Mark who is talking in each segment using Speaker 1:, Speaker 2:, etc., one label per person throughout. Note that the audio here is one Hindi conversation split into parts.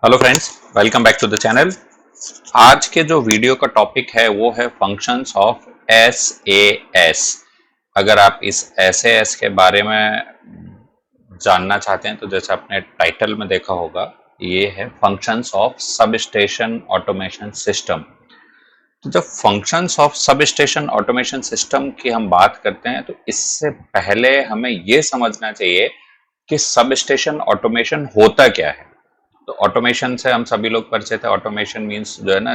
Speaker 1: Hello friends, welcome back to the channel. आज के जो वीडियो का टॉपिक है वो है फंक्शंस ऑफ SAS। अगर आप इस SAS के बारे में जानना चाहते हैं तो जैसे आपने टाइटल में देखा होगा, ये है functions of sub station automation system. तो जब functions of sub station automation system की हम बात करते हैं तो इससे पहले हमें ये समझना चाहिए कि सब स्टेशन ऑटोमेशन होता क्या है। तो ऑटोमेशन से हम सभी लोग परिचित है। ऑटोमेशन मींस जो है ना,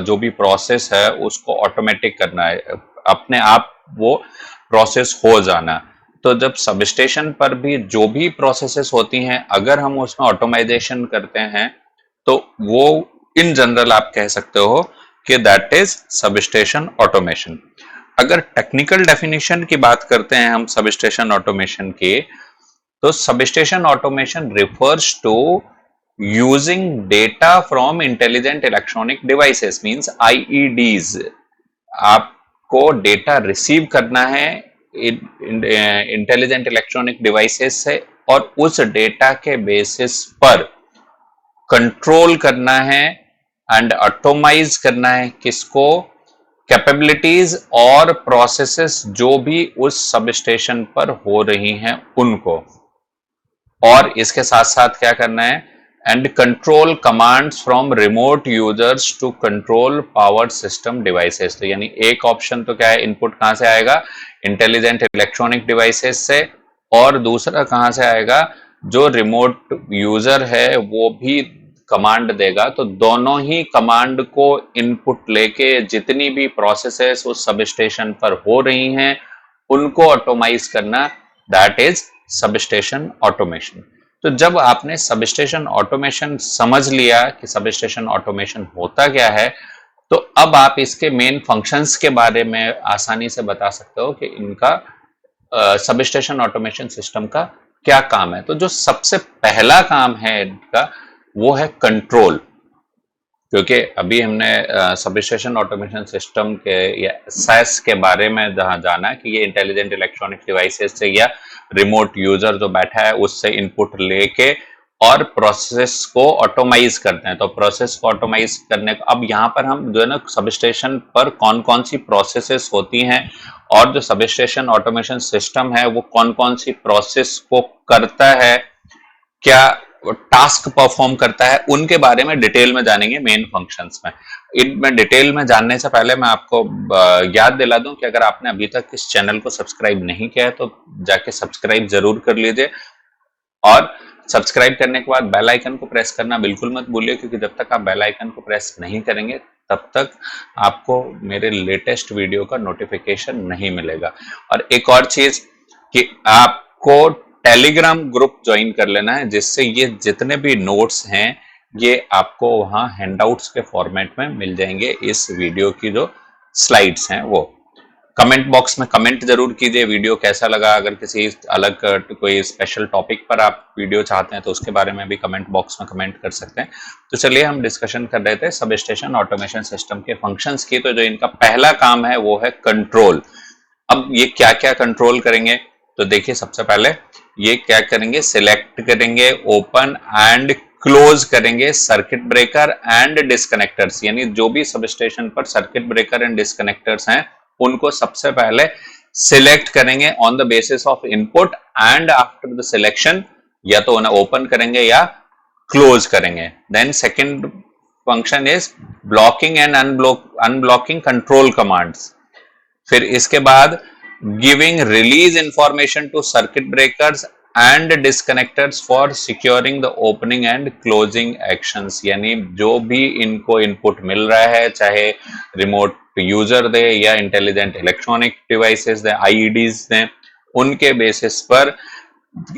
Speaker 1: जो भी प्रोसेस है उसको ऑटोमेटिक करना है, अपने आप वो प्रोसेस हो जाना। तो जब सबस्टेशन पर भी जो भी प्रोसेसेस होती हैं, अगर हम उसमें ऑटोमाइजेशन करते हैं तो वो इन जनरल आप कह सकते हो कि दैट इज सबस्टेशन ऑटोमेशन। अगर टेक्निकल डेफिनेशन की बात करते हैं हम सबस्टेशन ऑटोमेशन की, तो substation automation refers to using data from intelligent electronic devices means IEDs। आपको डेटा रिसीव करना है इंटेलिजेंट इलेक्ट्रॉनिक डिवाइसेस से और उस डेटा के बेसिस पर कंट्रोल करना है एंड ऑटोमाइज करना है किसको, कैपेबिलिटीज और प्रोसेसेस जो भी उस सबस्टेशन पर हो रही हैं उनको। और इसके साथ साथ क्या करना है, and control commands from remote users to control power system devices. तो यानी एक ऑप्शन तो क्या है, इनपुट कहां से आएगा, इंटेलिजेंट इलेक्ट्रॉनिक डिवाइसेस से, और दूसरा कहां से आएगा, जो रिमोट यूजर है वो भी कमांड देगा। तो दोनों ही कमांड को इनपुट लेके जितनी भी प्रोसेसेस उस सबस्टेशन पर हो रही हैं उनको ऑटोमाइज करना, दैट इज सबस्टेशन ऑटोमेशन। तो जब आपने सबस्टेशन ऑटोमेशन समझ लिया कि सबस्टेशन ऑटोमेशन होता क्या है, तो अब आप इसके मेन फंक्शंस के बारे में आसानी से बता सकते हो कि इनका सबस्टेशन ऑटोमेशन सिस्टम का क्या काम है। तो जो सबसे पहला काम है इनका वो है कंट्रोल। क्योंकि अभी हमने सबस्टेशन ऑटोमेशन सिस्टम के या SAS के बारे में जहां जाना कि ये इंटेलिजेंट इलेक्ट्रॉनिक डिवाइसेस से या रिमोट यूजर जो बैठा है उससे इनपुट लेके और प्रोसेस को ऑटोमाइज करते हैं। तो प्रोसेस को ऑटोमाइज करने को अब यहाँ पर हम जो है ना, सबस्टेशन पर कौन कौन सी प्रोसेसेस होती हैं और जो सबस्टेशन ऑटोमेशन सिस्टम है वो कौन कौन सी प्रोसेस को करता है, क्या टास्क परफॉर्म करता है, उनके बारे में डिटेल में जानेंगे मेन फंक्शंस में। इनमें डिटेल में जानने से पहले मैं आपको याद दिला दूं कि अगर आपने अभी तक इस चैनल को सब्सक्राइब नहीं किया है तो जाके सब्सक्राइब जरूर कर लीजिए, और सब्सक्राइब करने के बाद बेल आइकन को प्रेस करना बिल्कुल मत भूलिए, क्योंकि जब तक आप बेल आइकन को प्रेस नहीं करेंगे तब तक आपको मेरे लेटेस्ट वीडियो का नोटिफिकेशन नहीं मिलेगा। और एक और चीज कि आपको टेलीग्राम ग्रुप ज्वाइन कर लेना है, जिससे ये जितने भी नोट्स हैं ये आपको वहां हैंडआउट्स के फॉर्मेट में मिल जाएंगे। इस वीडियो की जो स्लाइड्स हैं वो कमेंट बॉक्स में कमेंट जरूर कीजिए, वीडियो कैसा लगा। अगर किसी अलग कोई स्पेशल टॉपिक पर आप वीडियो चाहते हैं तो उसके बारे में भी कमेंट बॉक्स में कमेंट कर सकते हैं। तो चलिए हम डिस्कशन कर रहे थे सबस्टेशन ऑटोमेशन सिस्टम के फंक्शंस की। तो जो इनका पहला काम है वो है कंट्रोल। अब ये क्या क्या कंट्रोल करेंगे, तो देखिए सबसे पहले ये क्या करेंगे, सिलेक्ट करेंगे, ओपन एंड क्लोज करेंगे सर्किट ब्रेकर एंड डिस्कनेक्टर्स। यानी जो भी सबस्टेशन पर सर्किट ब्रेकर एंड डिस्कनेक्टर्स हैं उनको सबसे पहले सिलेक्ट करेंगे on the basis of input, and after the selection या तो उन्हें ओपन करेंगे या क्लोज करेंगे। Then second function is blocking and unblocking control commands. फिर इसके बाद giving release information to circuit breakers and disconnectors for securing the opening and closing actions. यानी जो भी इनको इनपुट मिल रहा है, चाहे रिमोट यूजर दे या इंटेलिजेंट इलेक्ट्रॉनिक डिवाइसेस दे, IEDs दें, उनके बेसिस पर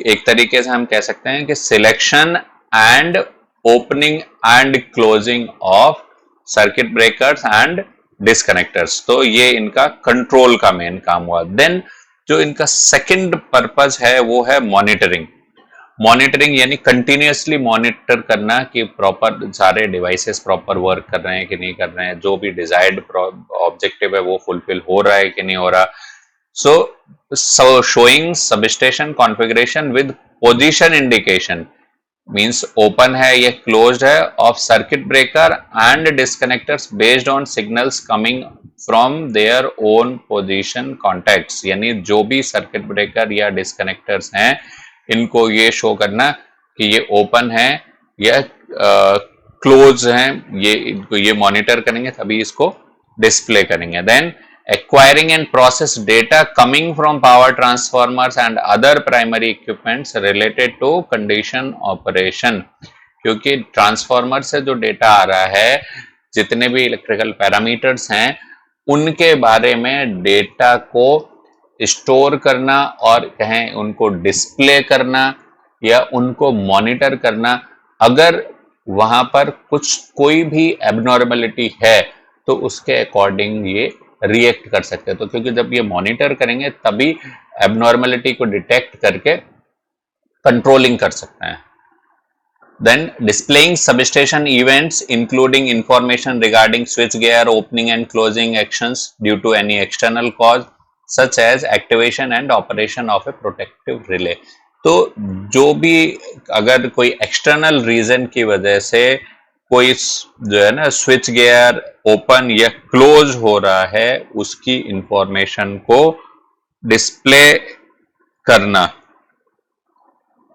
Speaker 1: एक तरीके से हम कह सकते हैं कि selection and opening and closing of circuit breakers and disconnectors. तो ये इनका कंट्रोल का मेन काम हुआ। देन जो इनका सेकंड पर्पस है वो है मॉनिटरिंग। मॉनिटरिंग यानी कंटिन्यूअसली मॉनिटर करना कि प्रॉपर सारे डिवाइसेस प्रॉपर वर्क कर रहे हैं कि नहीं कर रहे हैं, जो भी डिजायर्ड ऑब्जेक्टिव है वो फुलफिल हो रहा है कि नहीं हो रहा। So showing substation configuration with position indication. Means open है, ये क्लोज्ड है, of circuit breaker and disconnectors based on signals coming from their own position contacts. यानी जो भी सर्किट ब्रेकर या डिस्कनेक्टर्स हैं, इनको ये शो करना कि ये ओपन है या क्लोज हैं, ये इनको ये मॉनिटर करेंगे तभी इसको डिस्प्ले करेंगे। Then acquiring and process data coming from power transformers and other primary equipments related to condition operation। क्योंकि ट्रांसफार्मर से जो डेटा आ रहा है, जितने भी इलेक्ट्रिकल पैरामीटर्स हैं, उनके बारे में डेटा को स्टोर करना और कहें उनको डिस्प्ले करना या उनको मॉनिटर करना। अगर वहां पर कोई भी एबनॉर्मलिटी है तो उसके अकॉर्डिंग ये रिएक्ट कर सकते हैं। तो क्योंकि जब ये मॉनिटर करेंगे तभी एबनॉर्मलिटी को डिटेक्ट करके कंट्रोलिंग कर सकते हैं। Then displaying substation events including information regarding switch gear opening and closing actions due to any external cause such as activation and operation of a protective relay. तो जो भी अगर कोई एक्सटर्नल रीजन की वजह से कोई जो है ना स्विच गियर ओपन या क्लोज हो रहा है, उसकी इंफॉर्मेशन को डिस्प्ले करना।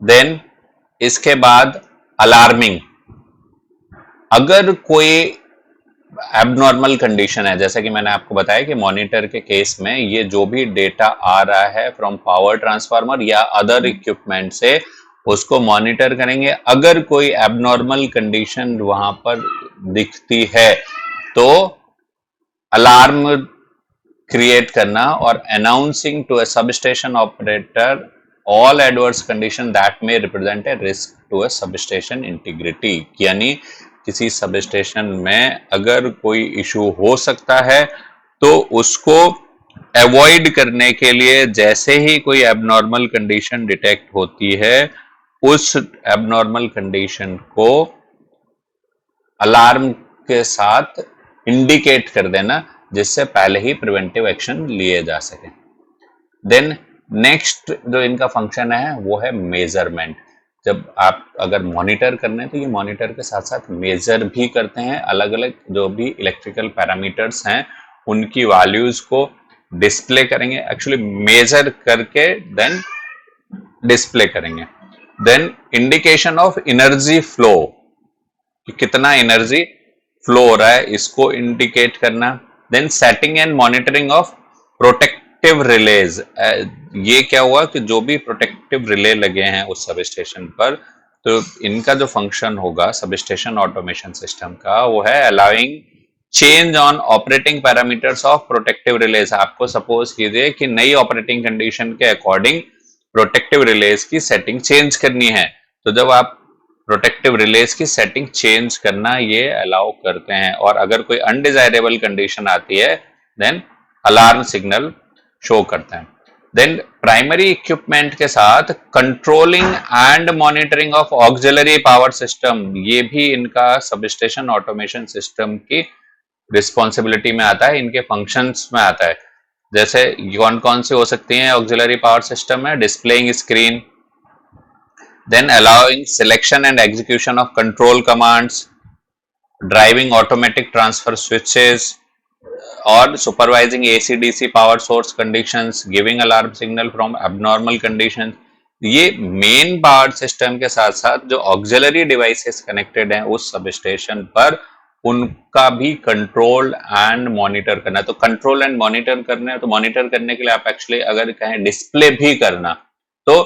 Speaker 1: देन इसके बाद अलार्मिंग। अगर कोई एबनॉर्मल कंडीशन है, जैसा कि मैंने आपको बताया कि मॉनिटर के केस में ये जो भी डेटा आ रहा है फ्रॉम पावर ट्रांसफार्मर या अदर इक्विपमेंट से, उसको मॉनिटर करेंगे। अगर कोई एबनॉर्मल कंडीशन वहां पर दिखती है तो अलार्म क्रिएट करना और announcing to a substation operator all adverse condition that में represent a risk to a substation integrity. यानी किसी सबस्टेशन में अगर कोई इशू हो सकता है तो उसको अवॉइड करने के लिए जैसे ही कोई एबनॉर्मल कंडीशन डिटेक्ट होती है, उस एबनॉर्मल कंडीशन को अलार्म के साथ इंडिकेट कर देना, जिससे पहले ही प्रिवेंटिव एक्शन लिए जा सके। देन नेक्स्ट जो इनका फंक्शन है वो है मेजरमेंट। जब आप अगर मॉनिटर करने हैं तो ये मॉनिटर के साथ साथ मेजर भी करते हैं। अलग अलग जो भी इलेक्ट्रिकल पैरामीटर्स हैं उनकी वैल्यूज को डिस्प्ले करेंगे, एक्चुअली मेजर करके देन डिस्प्ले करेंगे। Then indication of energy flow, कि कितना एनर्जी फ्लो हो रहा है, इसको इंडिकेट करना। Then setting and monitoring of protective relays. ये क्या हुआ कि जो भी प्रोटेक्टिव रिले लगे हैं उस सब स्टेशन पर, तो इनका जो फंक्शन होगा सब स्टेशन ऑटोमेशन सिस्टम का, वो है allowing change on operating parameters of protective release. आपको सपोज कीजिए कि नई ऑपरेटिंग कंडीशन के अकॉर्डिंग प्रोटेक्टिव रिलेज की सेटिंग चेंज करनी है, तो जब आप प्रोटेक्टिव रिलेज की सेटिंग चेंज करना ये अलाउ करते हैं। और अगर कोई अनडिजायरेबल कंडीशन आती है देन अलार्म सिग्नल शो करते हैं। देन प्राइमरी इक्विपमेंट के साथ controlling and monitoring of auxiliary power system, ये भी इनका सबस्टेशन ऑटोमेशन सिस्टम की रिस्पॉन्सिबिलिटी में आता है, इनके फंक्शंस में आता है। जैसे कौन कौन सी हो सकती हैं ऑक्सिलरी पावर सिस्टम में? Displaying screen, then allowing selection and execution of control commands, driving automatic transfer switches, or supervising AC/DC power source conditions, giving alarm signal from abnormal conditions। ये मेन पावर सिस्टम के साथ साथ जो ऑक्सिलरी डिवाइसेस कनेक्टेड हैं उस सबस्टेशन पर, उनका भी कंट्रोल एंड मॉनिटर करना। तो कंट्रोल एंड मॉनिटर करना है, तो मॉनिटर करने के लिए आप एक्चुअली अगर कहें डिस्प्ले भी करना, तो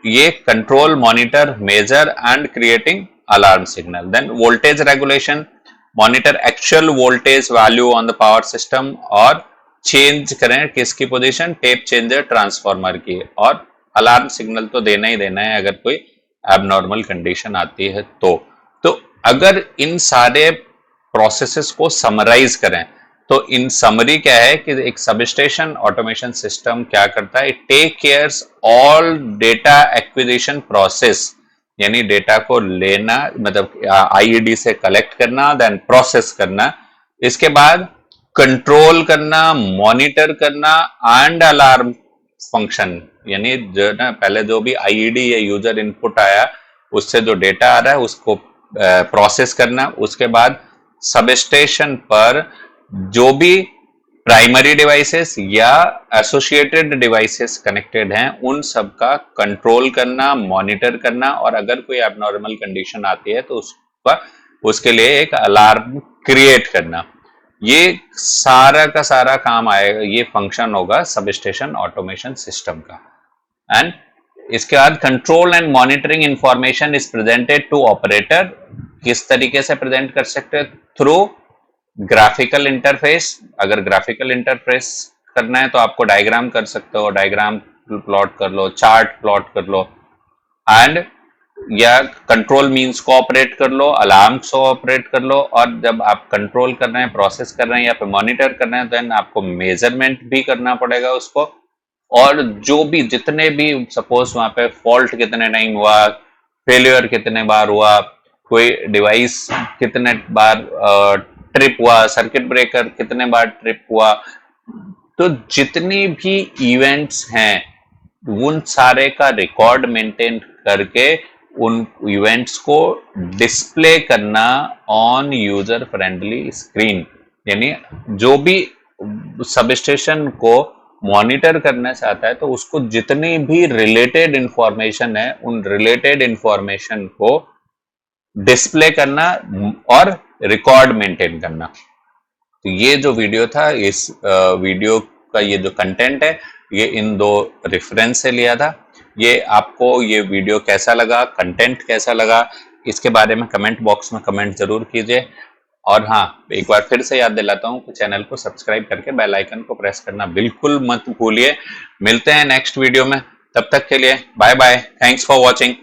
Speaker 1: ये control, monitor, measure and creating alarm signal. Then voltage regulation, monitor actual voltage value on the power system और चेंज करें किसकी पोजीशन? टेप चेंजर ट्रांसफार्मर की। और अलार्म सिग्नल तो देना ही देना है अगर कोई एबनॉर्मल कंडीशन आती है तो अगर इन सारे प्रोसेसेस को समराइज करें तो इन समरी क्या है कि एक सबस्टेशन ऑटोमेशन सिस्टम क्या करता है? Take cares all data acquisition process, यानी डेटा को लेना, मतलब आईईडी से कलेक्ट करना, देन प्रोसेस करना, इसके बाद कंट्रोल करना, मॉनिटर करना एंड अलार्म फंक्शन। यानी जो ना पहले जो भी आईईडी या यूजर इनपुट आया उससे जो डेटा आ रहा है उसको प्रोसेस करना, उसके बाद सब स्टेशन पर जो भी प्राइमरी डिवाइसेस या एसोसिएटेड डिवाइसेस कनेक्टेड हैं उन सब का कंट्रोल करना, मॉनिटर करना, और अगर कोई एबनॉर्मल कंडीशन आती है तो उसके लिए एक अलार्म क्रिएट करना। ये सारा का सारा काम आएगा, ये फंक्शन होगा सब स्टेशन ऑटोमेशन सिस्टम का। एंड इसके बाद control and monitoring information is presented to operator. किस तरीके से प्रेजेंट कर सकते हैं? Through graphical interface. अगर ग्राफिकल इंटरफेस करना है तो आपको डायग्राम कर सकते हो, डायग्राम प्लॉट कर लो, चार्ट प्लॉट कर लो, एंड या कंट्रोल मीन्स को ऑपरेट कर लो, अलार्म्स को ऑपरेट कर लो, और जब आप कंट्रोल कर रहे हैं, प्रोसेस कर रहे हैं या फिर मॉनिटर कर रहे हैं, देन आपको मेजरमेंट भी करना पड़ेगा उसको। और जो भी जितने भी सपोज वहां पे फॉल्ट कितने टाइम हुआ, फेलियर कितने बार हुआ, कोई डिवाइस कितने बार ट्रिप हुआ, सर्किट ब्रेकर कितने बार ट्रिप हुआ, तो जितनी भी इवेंट्स हैं उन सारे का रिकॉर्ड मेंटेन करके उन इवेंट्स को डिस्प्ले करना ऑन यूजर फ्रेंडली स्क्रीन। यानी जो भी सब स्टेशन को मॉनिटर करना चाहता है तो उसको जितनी भी रिलेटेड इंफॉर्मेशन है उन रिलेटेड इंफॉर्मेशन को डिस्प्ले करना और रिकॉर्ड मेंटेन करना। तो ये जो वीडियो था, इस वीडियो का ये जो कंटेंट है ये इन दो रेफरेंस से लिया था। ये आपको ये वीडियो कैसा लगा, कंटेंट कैसा लगा, इसके बारे में कमेंट बॉक्स में कमेंट जरूर कीजिए। और हाँ, एक बार फिर से याद दिलाता हूँ कि चैनल को सब्सक्राइब करके बेल आइकन को प्रेस करना बिल्कुल मत भूलिए। मिलते हैं नेक्स्ट वीडियो में, तब तक के लिए bye bye, thanks for watching.